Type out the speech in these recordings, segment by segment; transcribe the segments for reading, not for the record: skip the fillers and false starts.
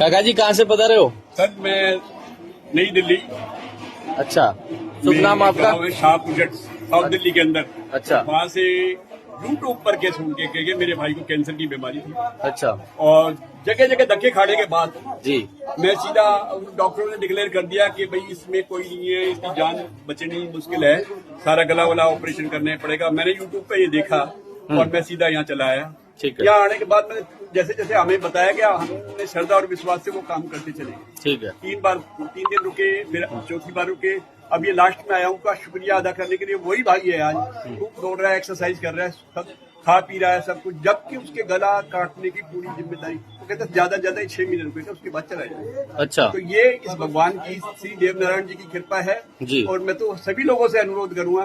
काका जी कहाँ से पधारे हो? सर मैं नई दिल्ली। अच्छा, शुभ नाम आपका? शाहपुर साउथ दिल्ली के अंदर। अच्छा। वहाँ से यूट्यूब पर के सुन के मेरे भाई को कैंसर की बीमारी थी। अच्छा और जगह जगह धक्के खाने के बाद जी, मैं सीधा डॉक्टरों ने डिक्लेयर कर दिया कि भाई इसमें कोई नहीं है, इसकी जान बचनी मुश्किल है, सारा गला वाला ऑपरेशन करना पड़ेगा। मैंने यूट्यूब पे ये देखा और मैं सीधा यहाँ चला आया। ठीक है। यहाँ आने के बाद मैंने जैसे जैसे हमें बताया गया, हमने श्रद्धा और विश्वास से वो काम करते चले। ठीक है। 3 दिन रुके, फिर चौथी बार रुके। अब ये लास्ट में आया हूँ का शुक्रिया अदा करने के लिए। वही भाई है आज, खूब दौड़ रहा है, एक्सरसाइज कर रहा है, सब खा पी रहा है सब कुछ, जबकि उसके गला काटने की पूरी जिम्मेदारी वो कहते हैं ज्यादा 6 महीने रुकेगा, उसके बाद चला जाएगा। अच्छा, तो ये इस भगवान की, श्री देवनारायण जी की कृपा है जी। और मैं तो सभी लोगों से अनुरोध करूंगा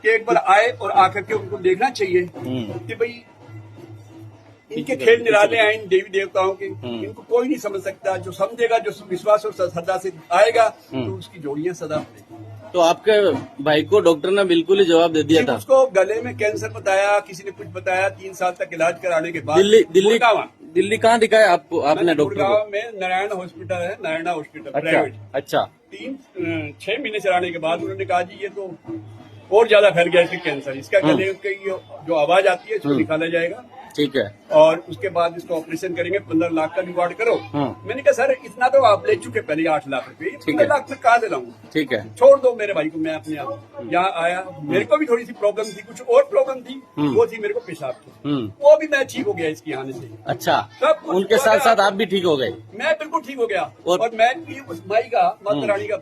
कि एक बार आए और आकर के उनको देखना चाहिए कि भाई इनके खेल निराले हैं इन देवी देवताओं के, इनको कोई नहीं समझ सकता। जो समझेगा, जो विश्वास और श्रद्धा से आएगा तो उसकी जोड़ियां सदा बनेगी। तो आपके भाई को डॉक्टर ने बिल्कुल ही जवाब दे दिया था? उसको गले में कैंसर बताया, किसी ने कुछ बताया। 3 साल तक इलाज कराने के बाद दिल्ली कहाँ दिखाया आपको आपने डॉक्टर को? गुड़गांव में नारायण हॉस्पिटल है, नारायणा हॉस्पिटल प्राइवेट। अच्छा। 6 महीने चलाने के बाद उन्होंने कहा जी ये तो और ज्यादा फैल गया है कैंसर, इसका गले की जो आवाज आती है इसको निकाला जाएगा। ठीक है। और उसके बाद इसको ऑपरेशन करेंगे, 15 लाख का जुगाड़ करो। मैंने कहा सर इतना तो आप ले चुके पहले 8 लाख रुपए, 15 लाख में कहाँ से लाऊंगा? ठीक है, छोड़ दो मेरे भाई को। मैं अपने आप यहाँ आया, मेरे को भी थोड़ी सी प्रॉब्लम थी, कुछ और प्रॉब्लम थी, वो थी मेरे को पेशाब की। वो भी मैं ठीक हो गया इसकी आने से। अच्छा, सब उनके साथ साथ आप भी ठीक हो गए? मैं बिल्कुल ठीक हो गया। और मैं भी उस माई का, माता रानी का,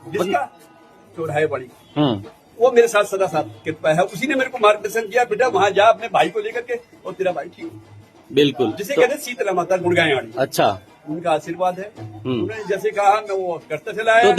जिसका चौराहे वाली, वो मेरे साथ सदा साथ कृपा है। उसी ने मेरे को मार्गदर्शन किया, बेटा वहाँ जा अपने भाई को लेकर के और तेरा भाई ठीक हो। बिल्कुल। जिसे कहते हैं शीतला माता गुड़गांव। अच्छा, उनका आशीर्वाद है। उन्होंने जैसे कहा मैं वो करता चला आया। तो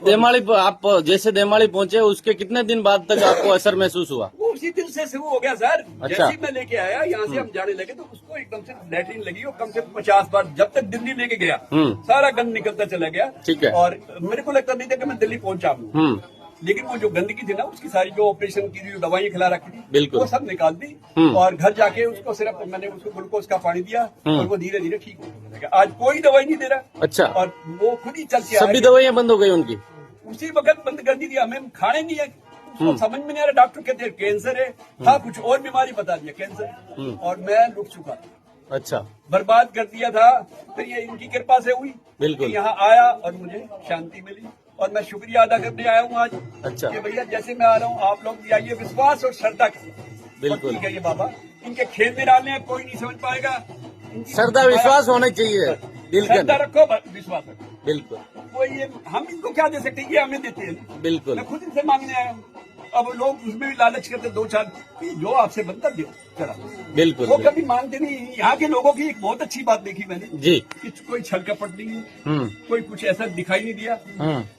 देमाली आप जैसे देमाली पहुंचे उसके कितने दिन बाद तक आपको असर महसूस हुआ? वो उसी दिन से शुरू हो गया सर। अच्छा। जैसे ही मैं लेके आया यहाँ से हम जाने लगे तो उसको एकदम से लैट्रिन लगी और कम से कम 50 बार जब तक दिल्ली लेके गया सारा गंद निकलता चला गया। ठीक है। और मेरे को लगता नहीं था कि मैं दिल्ली पहुंचा हूँ, लेकिन वो जो गंदगी थी ना, उसकी सारी जो ऑपरेशन की जो दवाइयाँ खिला रखी थी, बिल्कुल, वो सब निकाल दी। और घर जाके उसको सिर्फ मैंने उसको ग्लूकोज का पानी दिया और वो धीरे धीरे ठीक होने लगा। आज कोई दवाई नहीं दे रहा। अच्छा। और वो खुद ही चलती है। सभी दवाइयाँ बंद हो गई उनकी? उसी वक्त बंद कर दी थी। हमें खाने नहीं है, उसको समझ में नहीं आ रहा। डॉक्टर कहते हैं कैंसर है, था कुछ और बीमारी बता दिया कैंसर, और मैं लुट चुका था। अच्छा, बर्बाद कर दिया था। फिर ये इनकी कृपा से हुई, बिल्कुल। यहाँ आया और मुझे शांति मिली और मैं शुक्रिया अदा करने आया हूँ आज। अच्छा। कि भैया जैसे मैं आ रहा हूँ आप लोग भी आइए, विश्वास और श्रद्धा के। बिल्कुल। ठीक है ये बाबा, इनके खेल में डालने कोई नहीं समझ पाएगा। श्रद्धा विश्वास होना चाहिए दिल के श्रद्धा अंदर। रखो, विश्वास रखो। बिल्कुल। वो ये हम इनको क्या दे सकते हैं, ये हमें देते हैं। बिल्कुल। मैं खुद इनसे मांगने आया हूँ। अब लोग उसमें भी लालच करते 2-4 जो आपसे बनता दो चला। बिल्कुल। वो कभी मांगते नहीं। यहाँ के लोगों की एक बहुत अच्छी बात देखी मैंने जी, कि कोई छल कपट नहीं है, कोई कुछ ऐसा दिखाई नहीं दिया।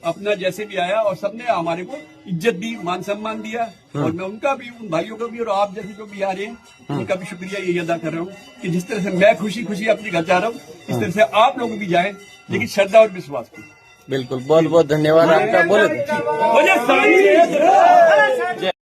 अपना जैसे भी आया और सबने हमारे को इज्जत दी, मान सम्मान दिया। और मैं उनका भी, उन भाइयों का भी और आप जैसे जो भी आ रहे हैं उनका भी शुक्रिया यही अदा कर रहा हूँ कि जिस तरह से मैं खुशी खुशी अपने घर जा रहा हूँ, इस तरह से आप लोग भी जाए, लेकिन श्रद्धा और विश्वास की। बिल्कुल। बहुत बहुत धन्यवाद आपका। बोले